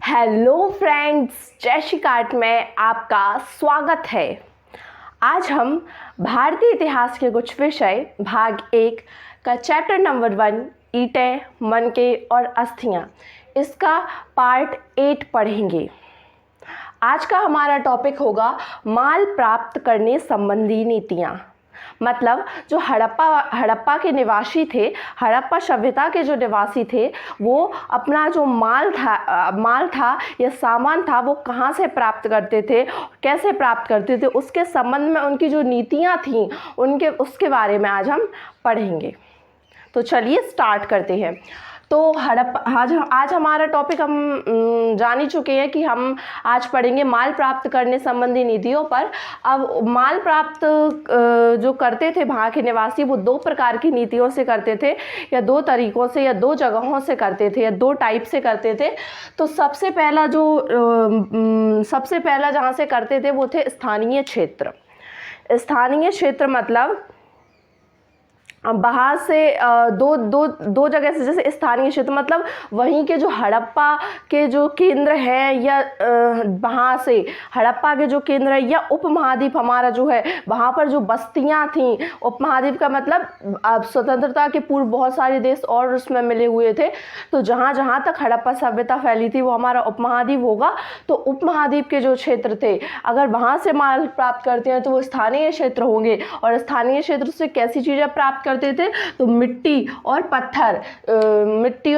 Hello friends, जय श्री काट में आपका स्वागत है। आज हम भारतीय इतिहास के कुछ विषय भाग 1 का चैप्टर नंबर 1 ईंटें, मनके और अस्थियां, इसका पार्ट 8 पढ़ेंगे। आज का हमारा टॉपिक होगा माल प्राप्त करने संबंधी नीतियाँ। मतलब जो हड़प्पा के निवासी थे, हड़प्पा सभ्यता के जो निवासी थे, वो अपना जो माल था या सामान था वो कहाँ से प्राप्त करते थे, कैसे प्राप्त करते थे, उसके संबंध में उनकी जो नीतियाँ थीं उसके बारे में आज हम पढ़ेंगे। तो चलिए स्टार्ट करते हैं। तो आज हमारा टॉपिक हम जान ही चुके हैं कि हम आज पढ़ेंगे माल प्राप्त करने संबंधी नीतियों पर। अब माल प्राप्त जो करते थे वहाँ के निवासी, वो 2 प्रकार की नीतियों से करते थे, या 2 तरीक़ों से, या 2 जगहों से करते थे, या 2 टाइप से करते थे। तो सबसे पहला जहाँ से करते थे वो थे स्थानीय क्षेत्र। स्थानीय क्षेत्र मतलब बाहर से दो जगह से, जैसे स्थानीय क्षेत्र मतलब वहीं के जो हड़प्पा के जो केंद्र हैं, या वहाँ से हड़प्पा के जो केंद्र है, या उपमहाद्वीप हमारा जो है वहाँ पर जो बस्तियाँ थीं। उपमहाद्वीप का मतलब अब स्वतंत्रता के पूर्व बहुत सारे देश और उसमें मिले हुए थे, तो जहाँ जहाँ तक हड़प्पा सभ्यता फैली थी वो हमारा उपमहाद्वीप होगा। तो उपमहाद्वीप के जो क्षेत्र थे, अगर वहाँ से माल प्राप्त करते हैं तो वो स्थानीय क्षेत्र होंगे। और स्थानीय क्षेत्र से कैसी चीज़ें प्राप्त करते थे, तो मिट्टी और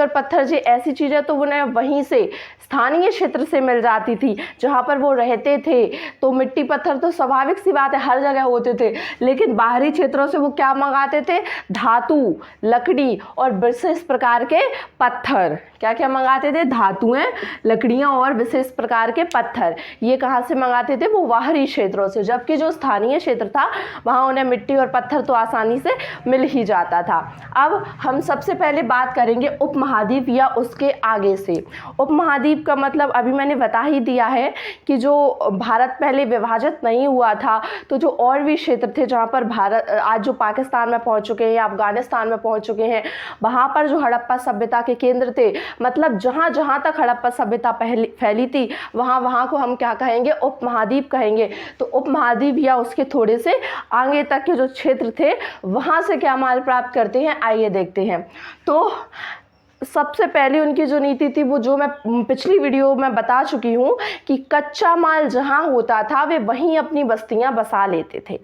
पत्थर जी ऐसी चीज़ें तो उन्हें वहीं से स्थानीय क्षेत्र से मिल जाती थी जहाँ पर वो रहते थे। तो मिट्टी पत्थर तो स्वाभाविक सी बात है, हर जगह होते थे, लेकिन बाहरी क्षेत्रों से वो क्या मंगाते थे, धातु, लकड़ी और विशेष प्रकार के पत्थर। क्या क्या मंगाते थे, धातुएं, लकड़ियाँ और विशेष प्रकार के पत्थर। ये कहाँ से मंगाते थे, वो बाहरी क्षेत्रों से। जबकि जो स्थानीय क्षेत्र था वहाँ उन्हें मिट्टी और पत्थर तो आसानी से मिल ही जाता था। अब हम सबसे पहले बात करेंगे उपमहाद्वीप या उसके आगे से। उपमहाद्वीप का मतलब अभी मैंने बता ही दिया है कि जो भारत पहले विभाजित नहीं हुआ था, तो जो और भी क्षेत्र थे जहाँ पर भारत आज जो पाकिस्तान में पहुँच चुके हैं या अफगानिस्तान में पहुँच चुके हैं, वहाँ पर जो हड़प्पा सभ्यता के केंद्र थे, मतलब जहाँ जहाँ तक हड़प्पा सभ्यता फैली थी वहाँ को हम क्या कहेंगे, उपमहाद्वीप कहेंगे। तो उपमहाद्वीप या उसके थोड़े से आगे तक के जो क्षेत्र थे वहाँ से क्या माल प्राप्त करते हैं, आइए देखते हैं। तो सबसे पहले उनकी जो नीति थी वो जो मैं पिछली वीडियो में बता चुकी हूँ कि कच्चा माल जहाँ होता था वे वहीं अपनी बस्तियाँ बसा लेते थे।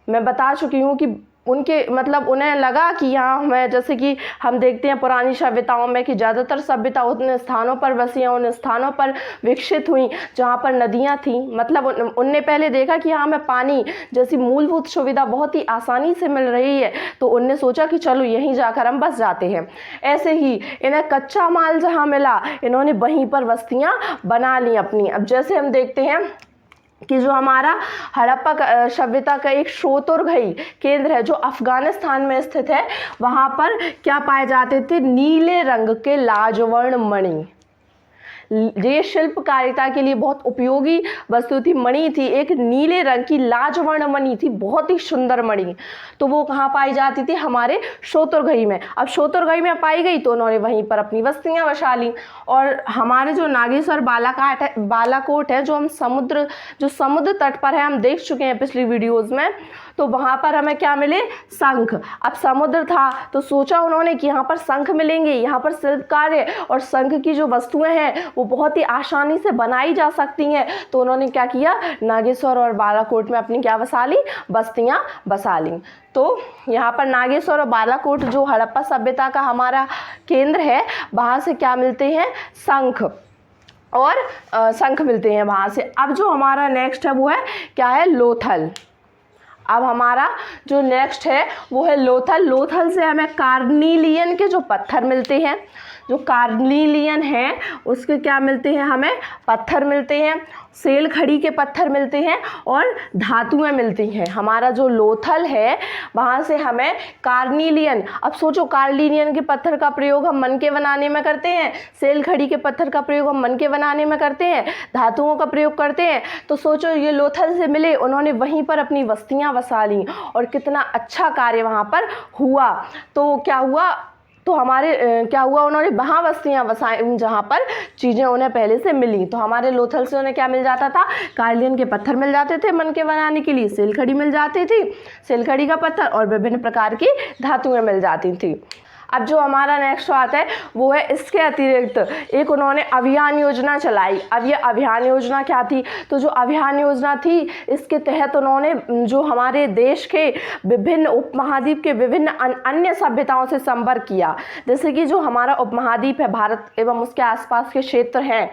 मैं बता चुकी हूँ कि उनके मतलब उन्हें लगा कि यहाँ हमें, जैसे कि हम देखते हैं पुरानी सभ्यताओं में कि ज़्यादातर सभ्यता उन स्थानों पर बसी, उन स्थानों पर विकसित हुई जहाँ पर नदियाँ थीं। मतलब उनने पहले देखा कि यहाँ हमें पानी जैसी मूलभूत सुविधा बहुत ही आसानी से मिल रही है, तो उनने सोचा कि चलो यहीं जाकर हम बस जाते हैं। ऐसे ही इन्हें कच्चा माल जहाँ मिला, इन्होंने वहीं पर बस्तियाँ बना ली अपनी। अब जैसे हम देखते हैं कि जो हमारा हड़प्पा सभ्यता का एक शोतुरगई केंद्र है जो अफगानिस्तान में स्थित है, वहाँ पर क्या पाए जाते थे, नीले रंग के लाजवर्ण मणि। ये शिल्पकारिता के लिए बहुत उपयोगी वस्तु थी, मणि थी, एक नीले रंग की लाजवर्ण मणि थी, बहुत ही सुंदर मणि। तो वो कहाँ पाई जाती थी, हमारे शोतुरगई में। अब शोतुरगई में पाई गई तो उन्होंने वहीं पर अपनी बस्तियाँ बसा ली। और हमारे जो नागेश्वर बालाकोट है, जो समुद्र तट पर है, हम देख चुके हैं पिछली वीडियोज़ में, तो वहाँ पर हमें क्या मिले, शंख। अब समुद्र था तो सोचा उन्होंने कि यहाँ पर शंख मिलेंगे, यहाँ पर शिल्प कार्य और शंख की जो वस्तुएं हैं वो बहुत ही आसानी से बनाई जा सकती हैं। तो उन्होंने क्या किया, नागेश्वर और बालाकोट में अपनी क्या बसा ली, बस्तियाँ बसा ली। तो यहाँ पर नागेश्वर और बालाकोट जो हड़प्पा सभ्यता का हमारा केंद्र है, वहाँ से क्या मिलते हैं, शंख मिलते हैं वहाँ से। अब जो हमारा नेक्स्ट है वो है क्या है, लोथल। अब हमारा जो नेक्स्ट है वो है लोथल। लोथल से हमें कार्निलियन के जो पत्थर मिलते हैं, जो कार्निलियन है उसके क्या मिलते हैं, हमें पत्थर मिलते हैं, सेल खड़ी के पत्थर मिलते हैं और धातुएं मिलती हैं। हमारा जो लोथल है वहाँ से हमें कार्निलियन, अब सोचो कार्निलियन के पत्थर का प्रयोग हम मनके बनाने में करते हैं, सेल खड़ी के पत्थर का प्रयोग हम मनके बनाने में करते हैं, धातुओं का प्रयोग करते हैं। तो सोचो ये लोथल से मिले, उन्होंने वहीं पर अपनी बस्तियाँ बसा ली और कितना अच्छा कार्य वहाँ पर हुआ। तो क्या हुआ, तो हमारे क्या हुआ, उन्होंने वहाँ बस्तियाँ बसाई जहाँ पर चीज़ें उन्हें पहले से मिली। तो हमारे लोथल से उन्हें क्या मिल जाता था, कार्लियन के पत्थर मिल जाते थे मन के बनाने के लिए, सेलखड़ी मिल जाती थी, सेलखड़ी का पत्थर, और विभिन्न प्रकार की धातुएं मिल जाती थी। अब जो हमारा नेक्स्ट आता है वो है इसके अतिरिक्त एक उन्होंने अभियान योजना चलाई। अब ये अभियान योजना क्या थी, तो जो अभियान योजना थी इसके तहत उन्होंने जो हमारे देश के विभिन्न उपमहाद्वीप के विभिन्न अन्य सभ्यताओं से संपर्क किया। जैसे कि जो हमारा उपमहाद्वीप है भारत एवं उसके आसपास के क्षेत्र हैं,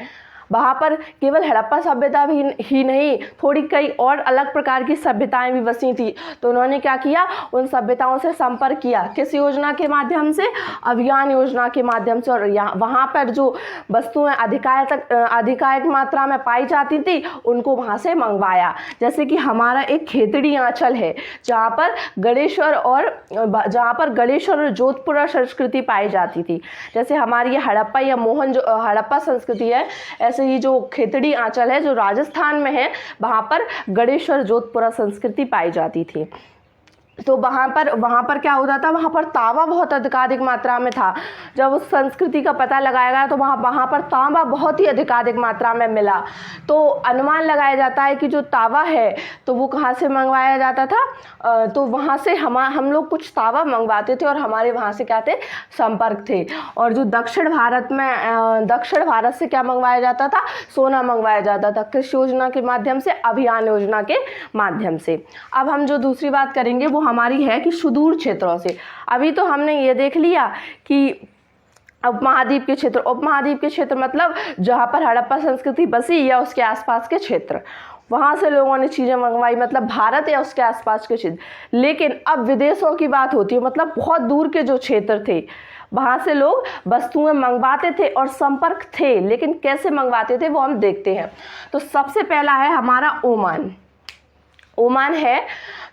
वहाँ पर केवल हड़प्पा सभ्यता भी ही नहीं, थोड़ी कई और अलग प्रकार की सभ्यताएं भी बसी थी। तो उन्होंने क्या किया, उन सभ्यताओं से संपर्क किया। किस योजना के माध्यम से, अभियान योजना के माध्यम से। और यहाँ वहाँ पर जो वस्तुएं अधिकाधिक मात्रा में पाई जाती थी उनको वहाँ से मंगवाया। जैसे कि हमारा एक खेतड़ी आंचल है जहाँ पर गणेश्वर और जोधपुरा संस्कृति पाई जाती थी। जैसे हमारी ये हड़प्पा या हड़प्पा संस्कृति है, ऐसे ही जो खेतड़ी आंचल है जो राजस्थान में है, वहाँ पर गणेश्वर जोधपुरा संस्कृति पाई जाती थी। तो वहाँ पर क्या होता था, वहाँ पर तांबा बहुत अधिकाधिक मात्रा में था। जब उस संस्कृति का पता लगाया गया तो वहाँ पर तांबा बहुत ही अधिकाधिक मात्रा में मिला। तो अनुमान लगाया जाता है कि जो तांबा है तो वो कहाँ से मंगवाया जाता था, तो वहाँ से हम लोग कुछ तांबा मंगवाते थे और हमारे वहाँ से क्या थे, संपर्क थे। और जो दक्षिण भारत से क्या मंगवाया जाता था, सोना मंगवाया जाता था। कृषि योजना के माध्यम से, अभियान योजना के माध्यम से। अब हम जो दूसरी बात करेंगे वो हमारी है कि सुदूर क्षेत्रों से। अभी तो हमने ये देख लिया कि उपमहाद्वीप के क्षेत्र मतलब जहाँ पर हड़प्पा संस्कृति बसी या उसके आसपास के क्षेत्र, वहाँ से लोगों ने चीज़ें मंगवाई, मतलब भारत या उसके आसपास के क्षेत्र। लेकिन अब विदेशों की बात होती है, मतलब बहुत दूर के जो क्षेत्र थे वहाँ से लोग वस्तुएं मंगवाते थे और संपर्क थे। लेकिन कैसे मंगवाते थे वो हम देखते हैं। तो सबसे पहला है हमारा ओमान है।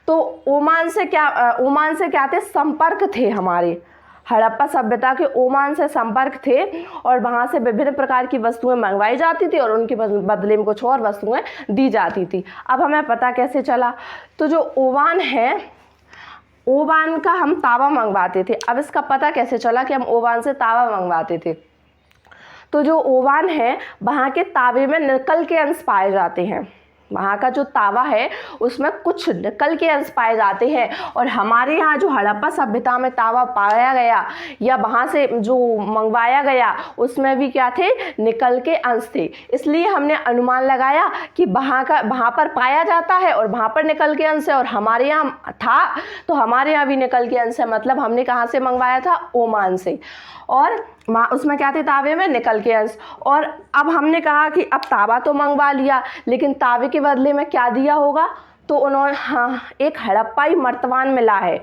तो ओमान से क्या थे, संपर्क थे। हमारे हड़प्पा सभ्यता के ओमान से संपर्क थे और वहाँ से विभिन्न प्रकार की वस्तुएं मंगवाई जाती थी और उनके बदले में कुछ और वस्तुएं दी जाती थी। अब हमें पता कैसे चला, तो जो ओमान है, ओमान का हम तांबा मंगवाते थे। अब इसका पता कैसे चला कि हम ओमान से तांबा मंगवाते थे, तो जो ओमान है वहाँ के तांबे में निकल के अंश पाए जाते हैं। वहाँ का जो तांबा है उसमें कुछ निकल के अंश पाए जाते हैं। और हमारे यहाँ जो हड़प्पा सभ्यता में तांबा पाया गया या वहाँ से जो मंगवाया गया उसमें भी क्या थे, निकल के अंश थे। इसलिए हमने अनुमान लगाया कि वहाँ पर पाया जाता है और वहाँ पर निकल के अंश है, और हमारे यहाँ था तो हमारे यहाँ भी निकल के अंश है। मतलब हमने कहाँ से मंगवाया था, ओमान से। और वहाँ उसमें क्या थे, तांबे में निकल के अंश। और अब हमने कहा कि अब तांबा तो मंगवा लिया, लेकिन तांबे के बदले में क्या दिया होगा, तो उन्होंने एक हड़प्पाई मर्तबान मिला है।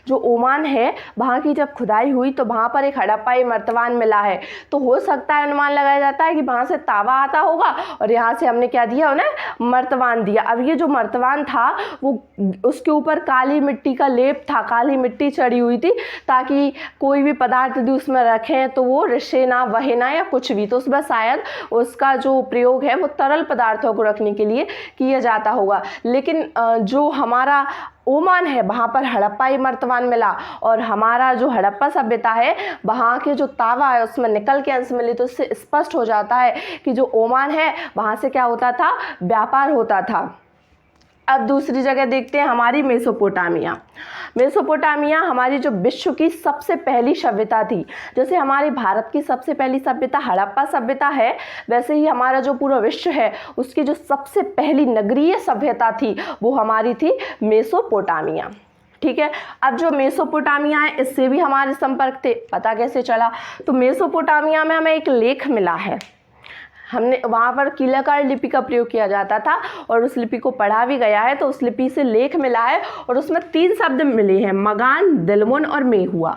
जो ओमान है वहाँ की जब खुदाई हुई तो वहाँ पर एक हड़प्पाई मर्तबान मिला है। तो हो सकता है, अनुमान लगाया जाता है कि वहाँ से तांबा आता होगा और यहाँ से हमने क्या दिया, उन्हें मर्तबान दिया। अब ये जो मर्तबान था वो उसके ऊपर काली मिट्टी का लेप था, काली मिट्टी चढ़ी हुई थी, ताकि कोई भी पदार्थ यदि उसमें रखें तो वो रिसे ना, बहे ना या कुछ भी। तो उसमें शायद उसका जो प्रयोग है वो तरल पदार्थों को रखने के लिए किया जाता होगा। लेकिन जो हमारा ओमान है वहाँ पर हड़प्पाई मर्तबान मिला और हमारा जो हड़प्पा सभ्यता है वहाँ के जो तांबा है उसमें निकल के अंश मिले। तो इससे स्पष्ट हो जाता है कि जो ओमान है वहाँ से क्या होता था, व्यापार होता था। अब दूसरी जगह देखते हैं हमारी मेसोपोटामिया हमारी जो विश्व की सबसे पहली सभ्यता थी। जैसे हमारे भारत की सबसे पहली सभ्यता हड़प्पा सभ्यता है, वैसे ही हमारा जो पूरा विश्व है उसकी जो सबसे पहली नगरीय सभ्यता थी वो हमारी थी मेसोपोटामिया। ठीक है। अब जो मेसोपोटामिया है इससे भी हमारे संपर्क थे। पता कैसे चला, तो मेसोपोटामिया में हमें एक लेख मिला है। हमने वहाँ पर कीलाकार लिपि का प्रयोग किया जाता था और उस लिपि को पढ़ा भी गया है। तो उस लिपि से लेख मिला है और उसमें 3 शब्द मिले हैं, मगान, दिलमुन और मेहुआ।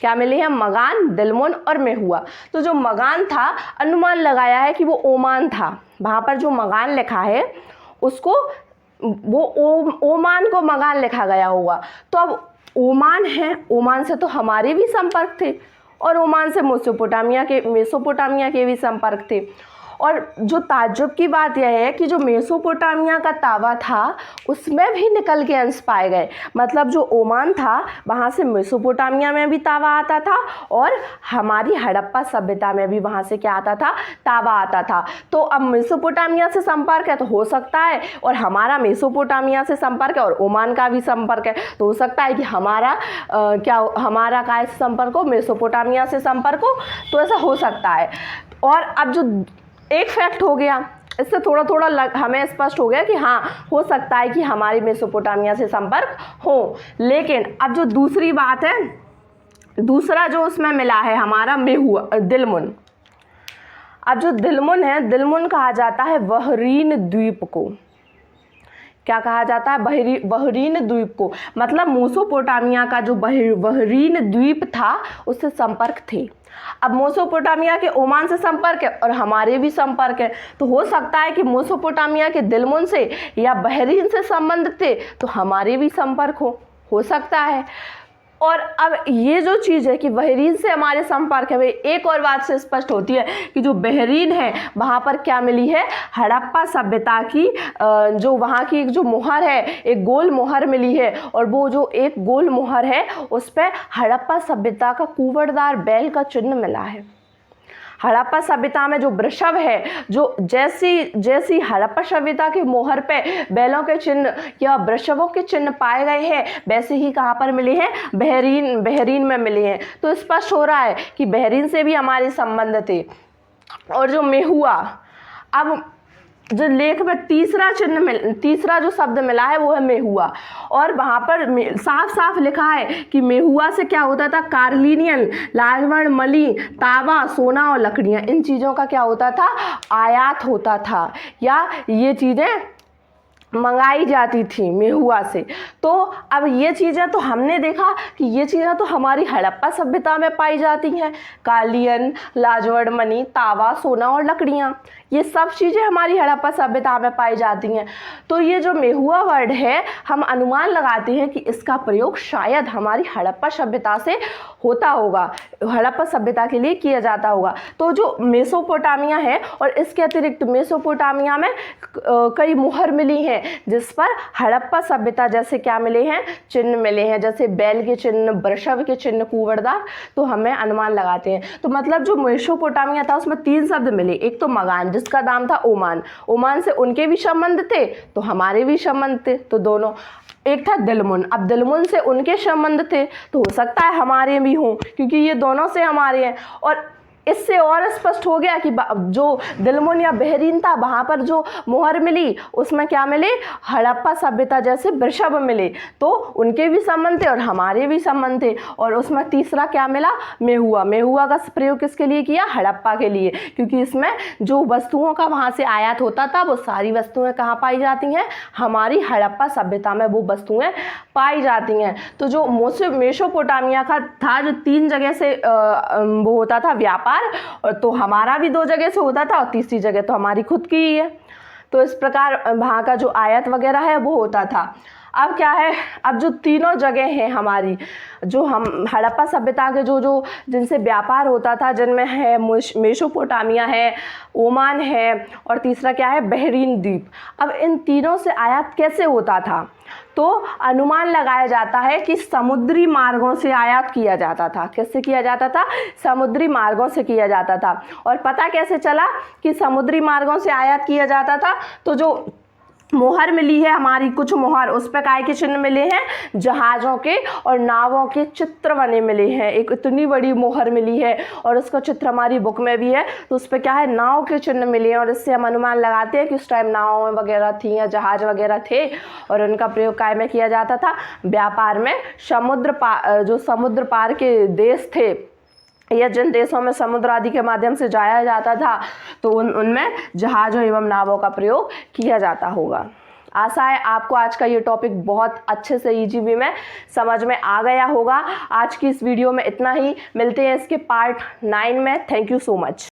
क्या मिले हैं, मगान, दिलमुन और मेहुआ। तो जो मगान था अनुमान लगाया है कि वो ओमान था। वहाँ पर जो मगान लिखा है उसको वो ओमान को मगान लिखा गया होगा। तो अब ओमान है, ओमान से तो हमारे भी संपर्क थे और ओमान से मेसोपोटामिया के भी संपर्क थे। और जो ताज्जुब की बात यह है कि जो मेसोपोटामिया का तावा था उसमें भी निकल के अंश पाए गए। मतलब जो ओमान था वहाँ से मेसोपोटामिया में भी तावा आता था और हमारी हड़प्पा सभ्यता में भी वहाँ से क्या आता था, तावा आता था। तो अब मेसोपोटामिया से संपर्क है तो हो सकता है, और हमारा मेसोपोटामिया से संपर्क है और ओमान का भी संपर्क है, तो हो सकता है कि हमारा हमारा काय से संपर्क हो, मेसोपोटामिया से संपर्क हो, तो ऐसा हो सकता है। और अब जो एक फैक्ट हो गया, इससे थोड़ा थोड़ा हमें स्पष्ट हो गया कि हाँ हो सकता है कि हमारी मेसोपोटामिया से संपर्क हो। लेकिन अब जो दूसरी बात है, दूसरा जो उसमें मिला है हमारा मेहुआ दिलमुन। अब जो दिलमुन है, दिलमुन कहा जाता है बहरीन द्वीप को। क्या कहा जाता है? बहरीन द्वीप को। मतलब मेसोपोटामिया का जो बहरीन द्वीप था उससे संपर्क थे। अब मेसोपोटामिया के ओमान से संपर्क है और हमारे भी संपर्क है, तो हो सकता है कि मेसोपोटामिया के दिलमुन से या बहरीन से संबंध थे तो हमारे भी संपर्क हो सकता है। और अब ये जो चीज़ है कि बहरीन से हमारे संपर्क है, एक और बात से स्पष्ट होती है कि जो बहरीन है वहाँ पर क्या मिली है, हड़प्पा सभ्यता की जो वहाँ की एक जो मोहर है, एक गोल मोहर मिली है, और वो जो एक गोल मोहर है उस पर हड़प्पा सभ्यता का कुंवरदार बैल का चिन्ह मिला है। हड़प्पा सभ्यता में जो वृषभ है, जो जैसी हड़प्पा सभ्यता की मोहर पे बैलों के चिन्ह या वृषभों के चिन्ह पाए गए हैं, वैसे ही कहाँ पर मिले हैं, बहरीन में मिले हैं। तो स्पष्ट हो रहा है कि बहरीन से भी हमारे संबंध थे। और जो मेहुआ, अब जो लेख में तीसरा जो शब्द मिला है वो है मेहुआ, और वहाँ पर साफ साफ लिखा है कि मेहुआ से क्या होता था, कार्लिनियन, लाजवर्ण, मली, तावा, सोना और लकड़ियाँ, इन चीज़ों का क्या होता था, आयात होता था, या ये चीज़ें मंगाई जाती थी मेहुआ से। तो अब ये चीज़ें तो हमने देखा कि ये चीज़ें तो हमारी हड़प्पा सभ्यता में पाई जाती हैं, कालियन, लाजवर्ण, मणि, तावा, सोना और लकड़ियाँ, ये सब चीज़ें हमारी हड़प्पा सभ्यता में पाई जाती हैं। तो ये जो मेहुआ वर्ड है, हम अनुमान लगाते हैं कि इसका प्रयोग शायद हमारी हड़प्पा सभ्यता से होता होगा, हड़प्पा सभ्यता के लिए किया जाता होगा। तो जो मेसोपोटामिया है, और इसके अतिरिक्त मेसोपोटामिया में कई मुहर मिली हैं जिस पर हड़प्पा सभ्यता जैसे क्या मिले हैं, चिन्ह मिले हैं, जैसे बैल के चिन्ह, वृषभ के चिन्ह, कुंवरदार, तो हमें अनुमान लगाते हैं। तो मतलब जो मेसोपोटामिया था उसमें 3 शब्द मिले, एक तो मगान जिसका नाम था ओमान, ओमान से उनके भी संबंध थे तो हमारे भी संबंध थे, तो दोनों। एक था दिलमुन, अब दिलमुन से उनके संबंध थे तो हो सकता है हमारे भी हों, क्योंकि ये दोनों से हमारे हैं। और इससे और स्पष्ट हो गया कि जो दिलमुन या बहरीन था वहाँ पर जो मोहर मिली उसमें क्या मिले, हड़प्पा सभ्यता जैसे वृषभ मिले, तो उनके भी संबंध थे और हमारे भी संबंध थे। और उसमें तीसरा क्या मिला, मेहुआ। मेहुआ का प्रयोग किसके लिए किया, हड़प्पा के लिए, क्योंकि इसमें जो वस्तुओं का वहाँ से आयात होता था वो सारी वस्तुएं कहाँ पाई जाती हैं, हमारी हड़प्पा सभ्यता में वो वस्तुएं पाई जाती हैं। तो जो मेसोपोटामिया का था, जो 3 जगह से वो होता था व्यापार, और तो हमारा भी 2 जगह से होता था और तीसरी जगह तो हमारी खुद की ही है। तो इस प्रकार वहाँ का जो आयात वगैरह है वो होता था। अब क्या है, अब जो तीनों जगह हैं हमारी, जो हम हड़प्पा सभ्यता के जो जिनसे व्यापार होता था, जिनमें है मेसोपोटामिया है, ओमान है, और तीसरा क्या है, बहरीन द्वीप। अब इन तीनों से आयात कैसे होता था, तो अनुमान लगाया जाता है कि समुद्री मार्गों से आयात किया जाता था। कैसे किया जाता था, समुद्री मार्गों से किया जाता था। और पता कैसे चला कि समुद्री मार्गों से आयात किया जाता था, तो जो मोहर मिली है हमारी, कुछ मोहर, उस पर काय के चिन्ह मिले हैं, जहाज़ों के और नावों के चित्र बने मिले हैं। एक इतनी बड़ी मोहर मिली है और उसका चित्र हमारी बुक में भी है, तो उस पर क्या है, नाव के चिन्ह मिले हैं। और इससे हम अनुमान लगाते हैं कि उस टाइम नाव वगैरह थी या जहाज़ वगैरह थे, और उनका प्रयोग काय में किया जाता था, व्यापार में। जो समुद्र पार के देश थे या जिन देशों में समुद्र आदि के माध्यम से जाया जाता था, तो उनमें जहाज़ों एवं नावों का प्रयोग किया जाता होगा। आशा है आपको आज का ये टॉपिक बहुत अच्छे से इजी वे में समझ में आ गया होगा। आज की इस वीडियो में इतना ही, मिलते हैं इसके पार्ट 9 में। Thank you so much.